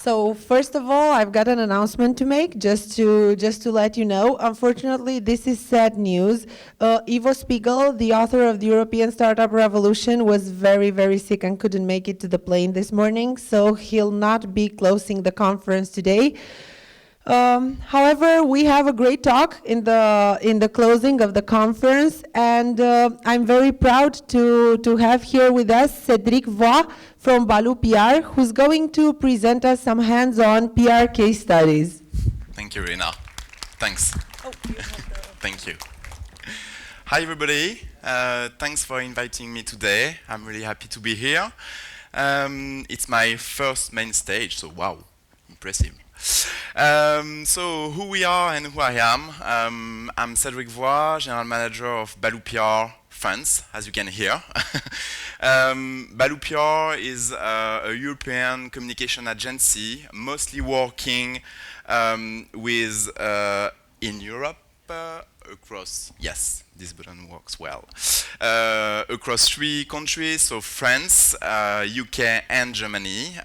So first of all, I've got an announcement to make, just to let you know. Unfortunately, this is sad news. Ivo Spiegel, the author of the European Startup Revolution, was very sick and couldn't make it to the plane this morning, so he'll not be closing the conference today. However, we have a great talk in the closing of the conference, and I'm very proud to have here with us Cedric Voigt from Baloo PR, who's going to present us some hands-on PR case studies. Thank you, Rina. Thanks. Oh, you have the... Thank you. Hi, everybody. Thanks for inviting me today. I'm really happy to be here. It's my first main stage, so wow, impressive. So who we are and who I am. I'm Cedric Voigt, General Manager of Baloo PR France, as you can hear. Baloo PR is a European communication agency, mostly working with in Europe, across, yes, this button works well, across 3 countries, so France, UK and Germany.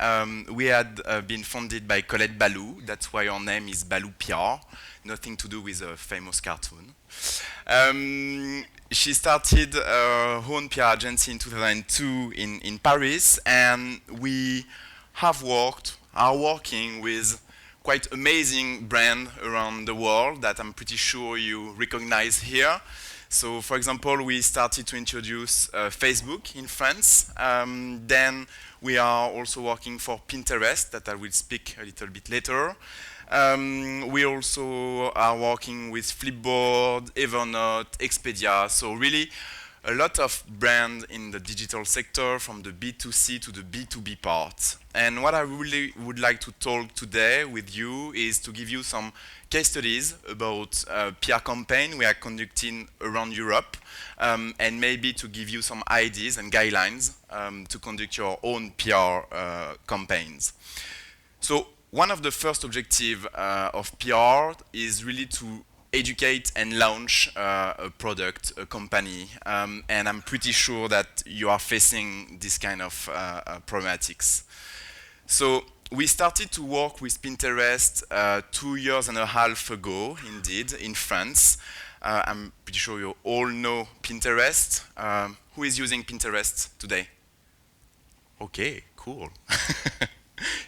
We had been founded by Colette Baloo, that's why our name is Baloo PR, nothing to do with a famous cartoon. She started her own PR agency in 2002 in Paris, and we are working with quite amazing brand around the world that I'm pretty sure you recognize here. So, for example, we started to introduce Facebook in France. Then we are also working for Pinterest, that I will speak a little bit later. We also are working with Flipboard, Evernote, Expedia, so really a lot of brands in the digital sector, from the B2C to the B2B part. And what I really would like to talk today with you is to give you some case studies about PR campaign we are conducting around Europe, and maybe to give you some ideas and guidelines to conduct your own PR campaigns. So one of the first objectives of PR is really to educate and launch a product, a company, and I'm pretty sure that you are facing this kind of problematics. So we started to work with Pinterest 2.5 years ago, indeed, in France. I'm pretty sure you all know Pinterest. Who is using Pinterest today? Okay, cool.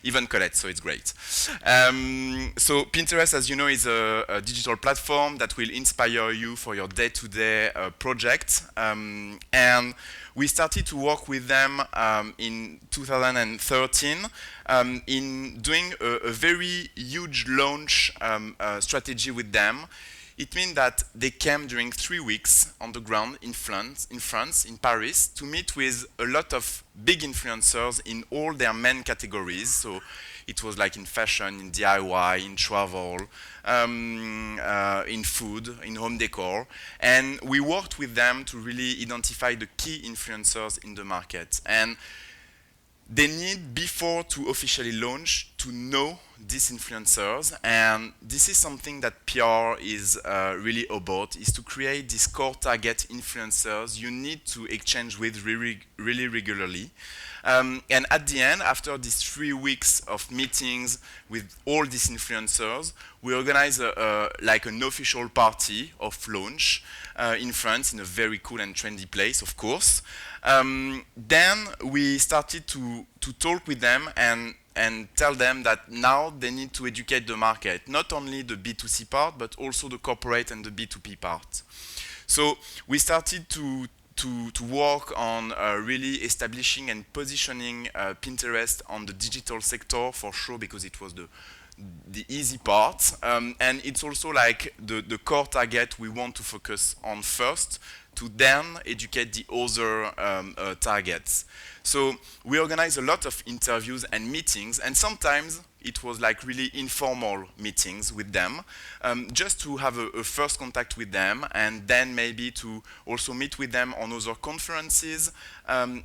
Even Colette, so it's great. So Pinterest, as you know, is a digital platform that will inspire you for your day-to-day project. And we started to work with them in 2013 in doing a very huge launch strategy with them. It means that they came during 3 weeks on the ground in France, in Paris, to meet with a lot of big influencers in all their main categories. So it was like in fashion, in DIY, in travel, in food, in home decor. And we worked with them to really identify the key influencers in the market. And they need, before to officially launch, to know these influencers, and this is something that PR is really about, is to create these core target influencers you need to exchange with really regularly. And at the end, after these 3 weeks of meetings with all these influencers, we organize like an official party of launch in France, in a very cool and trendy place, of course. Then we started to talk with them and tell them that now they need to educate the market, not only the B2C part, but also the corporate and the B2B part. So we started to work on really establishing and positioning Pinterest on the digital sector, for sure, because it was the easy part. And it's also like the core target we want to focus on first, to then educate the other targets. So we organize a lot of interviews and meetings, and sometimes it was like really informal meetings with them, just to have a first contact with them, and then maybe to also meet with them on other conferences,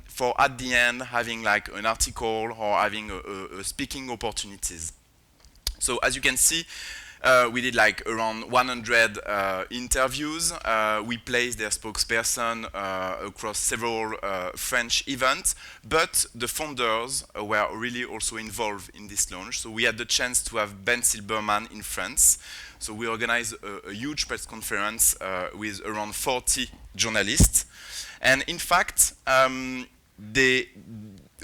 for at the end having like an article or having a speaking opportunities. So as you can see, We did like around 100 interviews. We placed their spokesperson across several French events, but the founders were really also involved in this launch. So we had the chance to have Ben Silberman in France. So we organized a huge press conference with around 40 journalists. And in fact,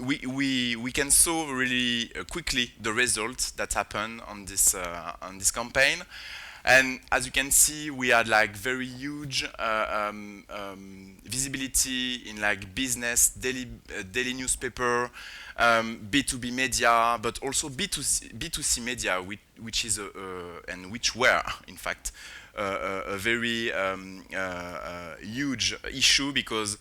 we can saw really quickly the results that happened on this campaign, and as you can see, we had like very huge visibility in like business, daily newspaper, B2B media, but also B2C media, which is and which were in fact a very huge issue, because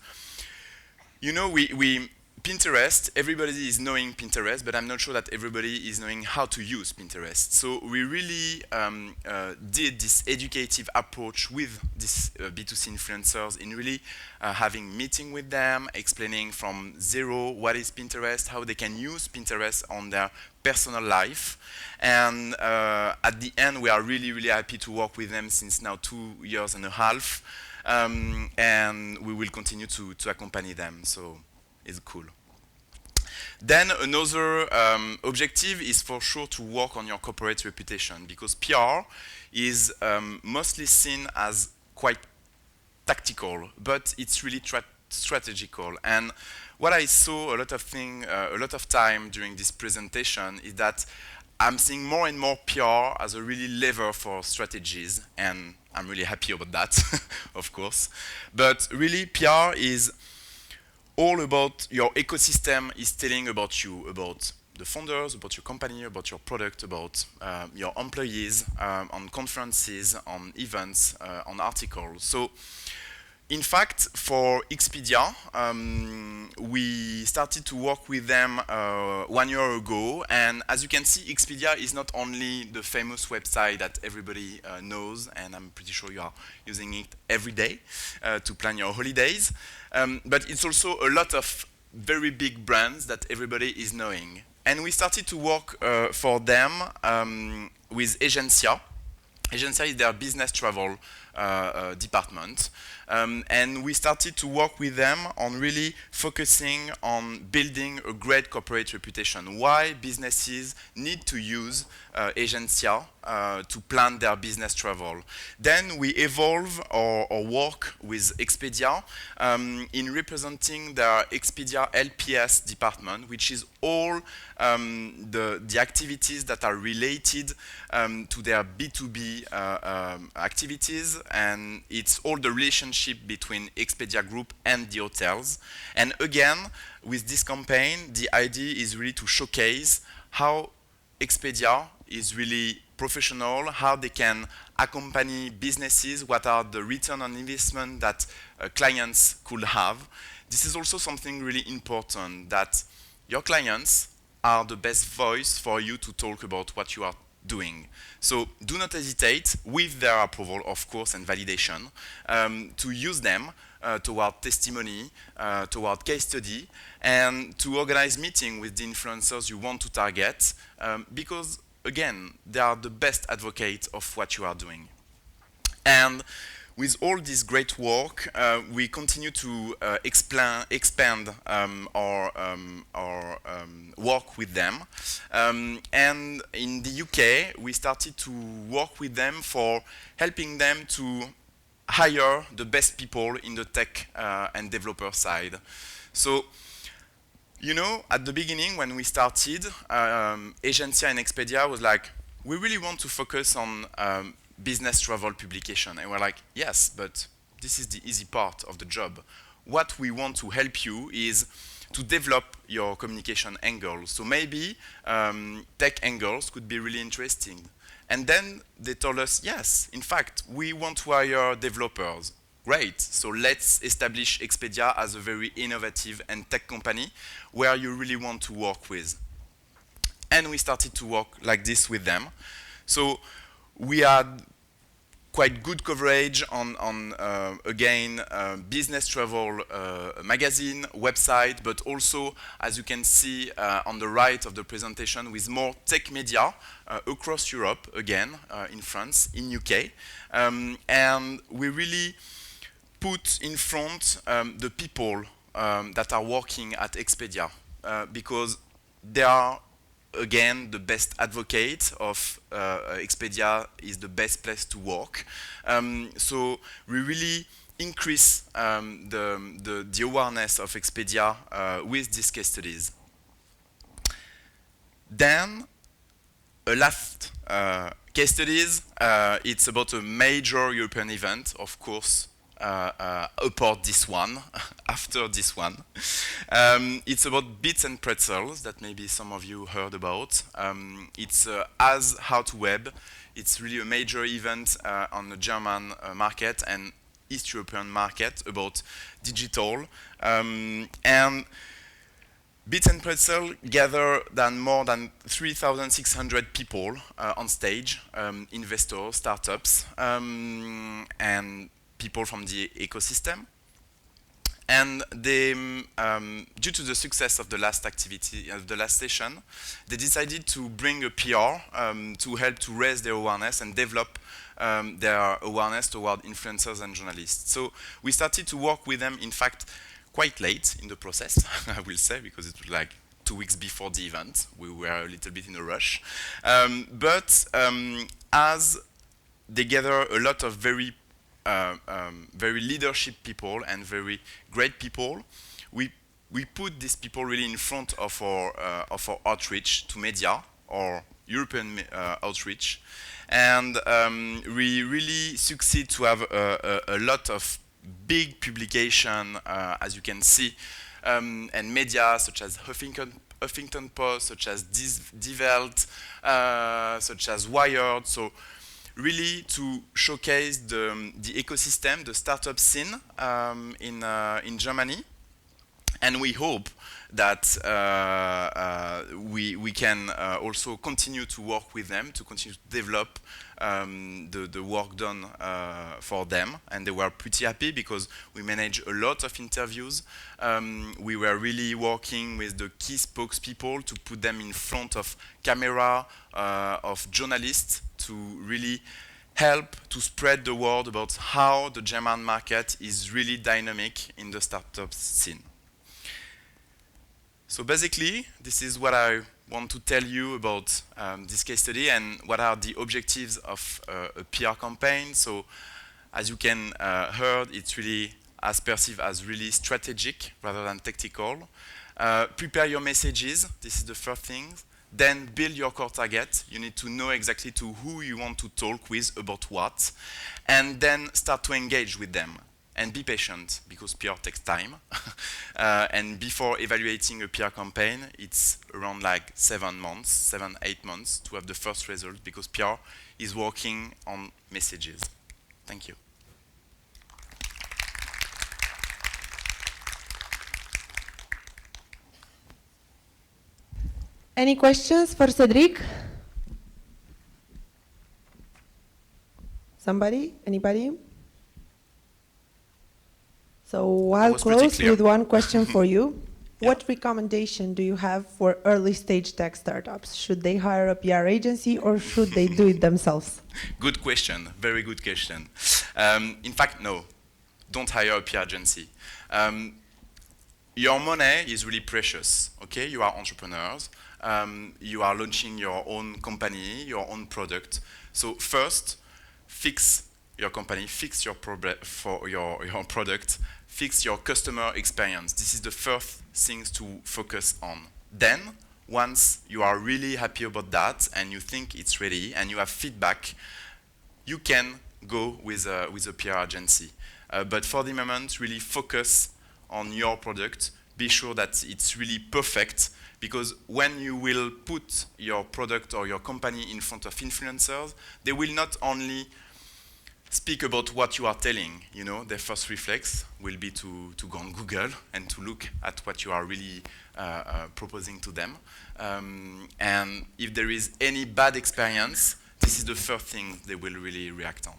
you know, we Pinterest, everybody is knowing Pinterest, but I'm not sure that everybody is knowing how to use Pinterest. So we really did this educative approach with these B2C influencers in really having meeting with them, explaining from zero what is Pinterest, how they can use Pinterest on their personal life. And at the end, we are really, really happy to work with them since now 2.5 years. And we will continue to accompany them, so it's cool. Then another objective is for sure to work on your corporate reputation, because PR is mostly seen as quite tactical, but it's really strategical. And what I saw a lot of time during this presentation is that I'm seeing more and more PR as a really lever for strategies, and I'm really happy about that, of course. But really, PR is all about your ecosystem, is telling about you, about the founders, about your company, about your product, about your employees, on conferences, on events, on articles. So, in fact, for Expedia, we started to work with them 1 year ago, and as you can see, Expedia is not only the famous website that everybody knows, and I'm pretty sure you are using it every day to plan your holidays, but it's also a lot of very big brands that everybody is knowing. And we started to work for them with Agencia. Agencia is their business travel department. And we started to work with them on really focusing on building a great corporate reputation. Why businesses need to use Agencia to plan their business travel. Then we evolve or work with Expedia in representing their Expedia LPS department, which is all the activities that are related to their B2B activities, and it's all the relationship between Expedia Group and the hotels. And again, with this campaign, the idea is really to showcase how Expedia is really professional, how they can accompany businesses, what are the return on investment that clients could have. This is also something really important, that your clients are the best voice for you to talk about what you are doing. So do not hesitate, with their approval, of course, and validation, to use them toward testimony, toward case study, and to organize meeting with the influencers you want to target, because again, they are the best advocates of what you are doing. And with all this great work, we continue to expand our work with them. And in the UK, we started to work with them for helping them to hire the best people in the tech and developer side. So, you know, at the beginning when we started, Agencia and Expedia was like, we really want to focus on business travel publication. And we're like, yes, but this is the easy part of the job. What we want to help you is to develop your communication angles. So maybe tech angles could be really interesting. And then they told us, yes, in fact, we want to hire developers. Great, so let's establish Expedia as a very innovative and tech company where you really want to work with. And we started to work like this with them. So we had quite good coverage on again, business travel magazine, website, but also, as you can see on the right of the presentation, with more tech media across Europe, again, in France, in UK. And we really put in front the people that are working at Expedia, because they are, again, the best advocate of Expedia is the best place to work. So we really increase the awareness of Expedia with these case studies. Then a last case studies, it's about a major European event, of course, apart this one, after this one. It's about Bits and Pretzels that maybe some of you heard about. It's as How to Web. It's really a major event on the German market and East European market about digital. And Bits and Pretzel gather more than 3,600 people on stage, investors, startups, and people from the ecosystem. And they, due to the success of the last activity, of the last session, they decided to bring a PR to help to raise their awareness and develop their awareness toward influencers and journalists. So we started to work with them, in fact, quite late in the process, I will say, because it was like 2 weeks before the event. We were a little bit in a rush. But as they gather a lot of very leadership people and very great people, we put these people really in front of our outreach to media, or European outreach, and we really succeed to have a lot of big publication, as you can see, and media such as Huffington Post, such as Die Welt, such as Wired. So really to showcase the ecosystem, the startup scene in Germany. And we hope that we can also continue to work with them, to continue to develop the work done for them. And they were pretty happy because we managed a lot of interviews. We were really working with the key spokespeople to put them in front of camera, of journalists, to really help to spread the word about how the German market is really dynamic in the startup scene. So basically, this is what I want to tell you about this case study and what are the objectives of a PR campaign. So as you can heard, it's really as perceived as really strategic rather than tactical. Prepare your messages, this is the first thing. Then build your core target. You need to know exactly to who you want to talk with about what. And then start to engage with them. And be patient, because PR takes time. And before evaluating a PR campaign, it's around like 7, 8 months to have the first result, because PR is working on messages. Thank you. Any questions for Cedric? Somebody? Anybody? So I'll close with one question for you. Yeah. What recommendation do you have for early stage tech startups? Should they hire a PR agency or should they do it themselves? Good question, very good question. In fact, no, don't hire a PR agency. Your money is really precious, okay? You are entrepreneurs, you are launching your own company, your own product. So first, fix your company, fix your product, fix your customer experience. This is the first things to focus on. Then, once you are really happy about that and you think it's ready and you have feedback, you can go with a PR agency. But for the moment, really focus on your product. Be sure that it's really perfect, because when you will put your product or your company in front of influencers, they will not only speak about what you are telling, you know, their first reflex will be to go on Google and to look at what you are really proposing to them. And if there is any bad experience, this is the first thing they will really react on.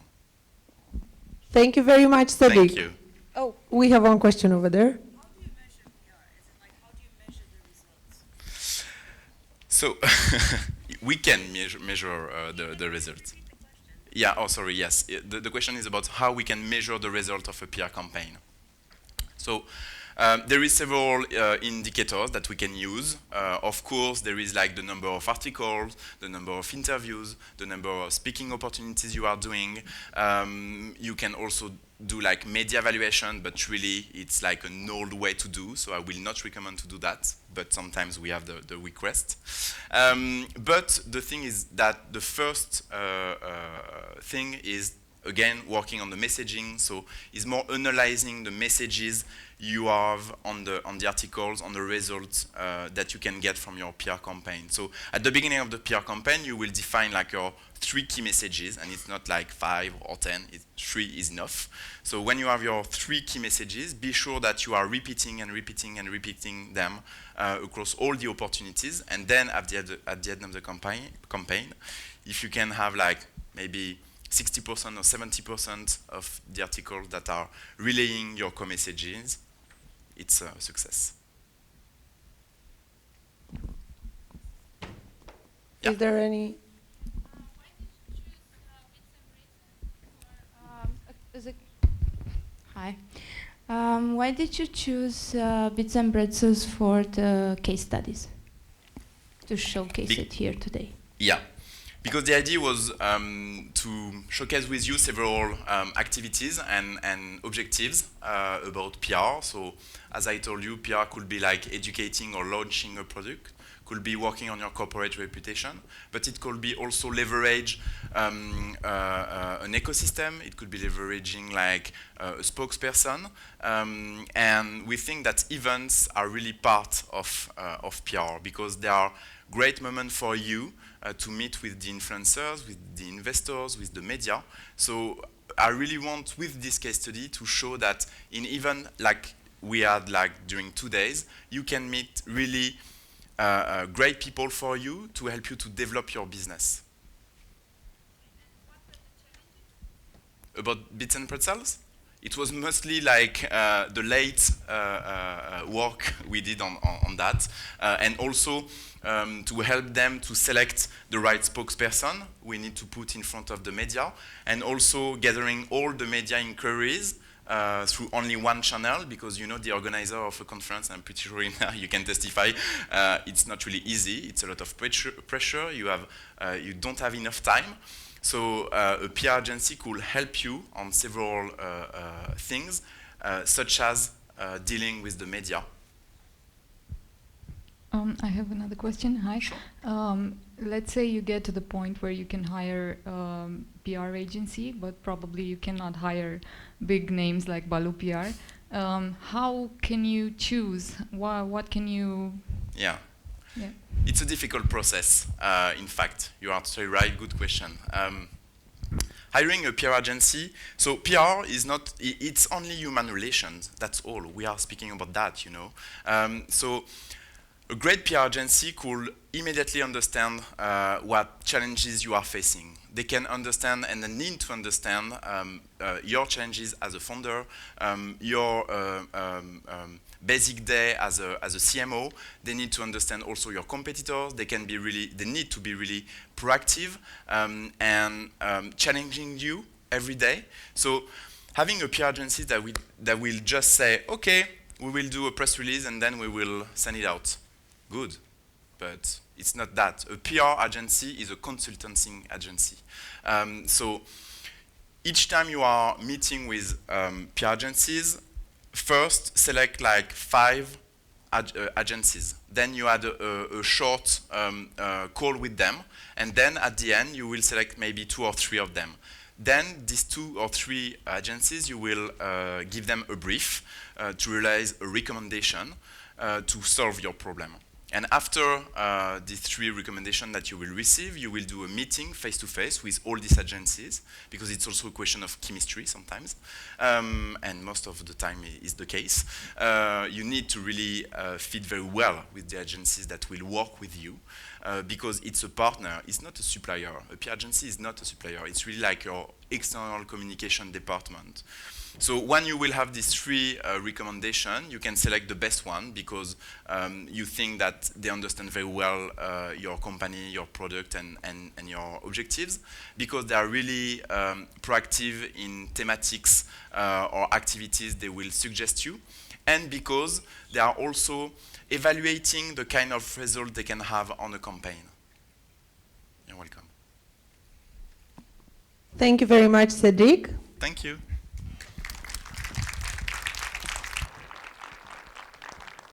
Thank you very much, Cedric. Thank you. Oh, we have one question over there. So we can measure the results. Yeah, oh, sorry, yes. The question is about how we can measure the result of a PR campaign. So there is several indicators that we can use. Of course, there is like the number of articles, the number of interviews, the number of speaking opportunities you are doing. You can also do like media evaluation, but really it's like an old way to do, so I will not recommend to do that, but sometimes we have the request. But the thing is that the first thing is again working on the messaging, so is more analyzing the messages you have on the articles, on the results that you can get from your PR campaign. So at the beginning of the PR campaign, you will define like your 3 key messages, and it's not like 5 or 10, 3 is enough. So when you have your 3 key messages, be sure that you are repeating and repeating and repeating them across all the opportunities, and then at the end of the campaign, if you can have like maybe 60% or 70% of the articles that are relaying your core messages, it's a success. Yeah. Is there any? Hi. Why did you choose Bits and Pretzels for the case studies? To showcase it here today. Yeah. Because the idea was to showcase with you several activities and objectives about PR. So as I told you, PR could be like educating or launching a product, could be working on your corporate reputation, but it could be also leverage an ecosystem. It could be leveraging like a spokesperson. And we think that events are really part of PR because they are great moment for you to meet with the influencers, with the investors, with the media. So I really want with this case study to show that in even like we had like during 2 days, you can meet really great people for you to help you to develop your business. About Bits and Pretzels? It was mostly like the late work we did on that, and also to help them to select the right spokesperson we need to put in front of the media, and also gathering all the media inquiries through only one channel, because you know the organizer of a conference, I'm pretty sure you can testify, it's not really easy, it's a lot of pressure. You don't have enough time. So a PR agency could help you on several things, such as dealing with the media. I have another question. Hi. Let's say you get to the point where you can hire PR agency, but probably you cannot hire big names like Balu PR. How can you choose? What can you? Yeah. It's a difficult process. In fact, you are totally right. Good question. Hiring a PR agency. So PR is not. It's only human relations. That's all. We are speaking about that. You know. So a great PR agency could immediately understand what challenges you are facing. They can understand and they need to understand your challenges as a founder, your basic day as a CMO. They need to understand also your competitors. They need to be really proactive and challenging you every day. So having a PR agency that will just say, okay, we will do a press release and then we will send it out. Good, but it's not that. A PR agency is a consulting agency. So each time you are meeting with PR agencies, first select like 5 agencies. Then you add a short call with them, and then at the end you will select maybe 2 or 3 of them. Then these 2 or 3 agencies, you will give them a brief to realize a recommendation to solve your problem. And after these 3 recommendations that you will receive, you will do a meeting face-to-face with all these agencies, because it's also a question of chemistry sometimes, and most of the time is the case. You need to really fit very well with the agencies that will work with you, because it's a partner, it's not a supplier. A PR agency is not a supplier, it's really like your external communication department. So when you will have these 3 recommendations, you can select the best one, because you think that they understand very well your company, your product, and your objectives, because they are really proactive in thematics or activities they will suggest you, and because they are also evaluating the kind of result they can have on a campaign. You're welcome. Thank you very much, Cedric. Thank you.